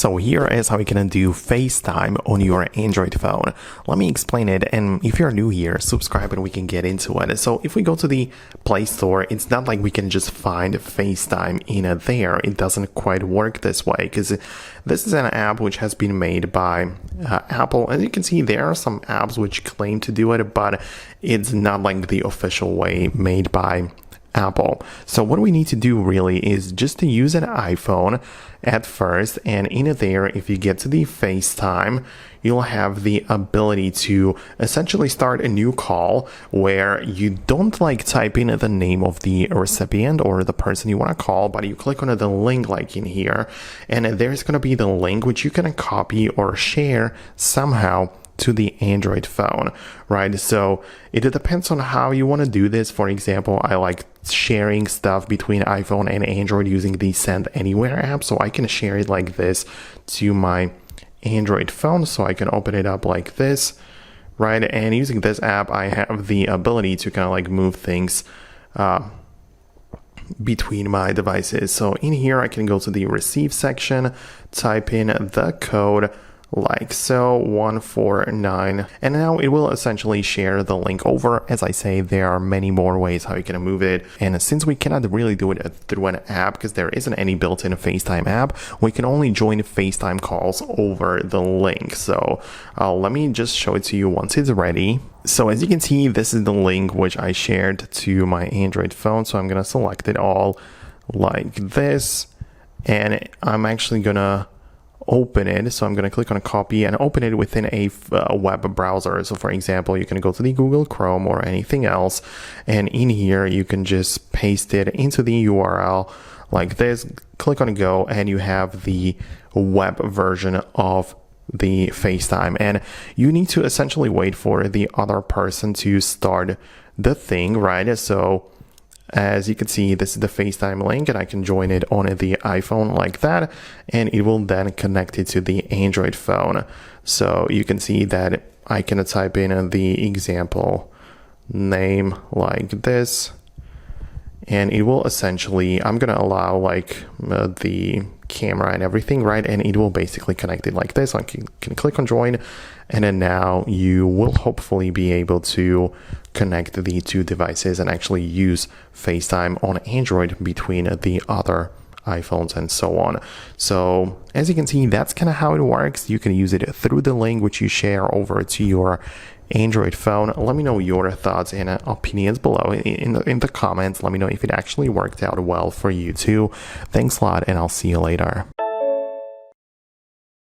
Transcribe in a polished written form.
So here is how you can do FaceTime on your Android phone. Let me explain it, and if you're new here, subscribe and we can get into it. So if we go to the Play Store, it's not like we can just find FaceTime in there. It doesn't quite work this way because this is an app which has been made by Apple. As you can see, there are some apps which claim to do it, but it's not like the official way made by Apple. So what we need to do really is just to use an iPhone at first, and in there, if you get to the FaceTime, you'll have the ability to essentially start a new call where you don't like type in the name of the recipient or the person you want to call, but you click on the link like in here, and there's going to be the link which you can copy or share somehow to the Android phone, right? So it depends on how you want to do this. For example, I like sharing stuff between iPhone and Android using the Send Anywhere app. So I can share it like this to my Android phone. So I can open it up like this, right? And using this app, I have the ability to kind of like move things between my devices. So in here, I can go to the receive section, type in the code like so, 149, and now it will essentially share the link over. As I say, there are many more ways how you can move it, and since we cannot really do it through an app because there isn't any built-in FaceTime app, we can only join FaceTime calls over the link. So let me just show it to you once it's ready. So as you can see, this is the link which I shared to my Android phone. So I'm gonna select it all like this, and I'm actually gonna open it. So I'm going to click on a copy and open it within a web browser. So for example, you can go to the Google Chrome or anything else, and in here you can just paste it into the URL like this, click on go, and you have the web version of the FaceTime. And you need to essentially wait for the other person to start the thing, right? So as you can see, this is the FaceTime link, and I can join it on the iPhone like that, and it will then connect it to the Android phone. So you can see that I can type in the example name like this, and it will essentially, I'm going to allow like the camera and everything, right? And it will basically connect it like this. I can click on join, and then now you will hopefully be able to connect the two devices and actually use FaceTime on Android between the other iPhones and so on. So as you can see, that's kind of how it works. You can use it through the link which you share over to your Android phone. Let me know your thoughts and opinions below in the comments. Let me know if it actually worked out well for you too. Thanks a lot, and I'll see you later.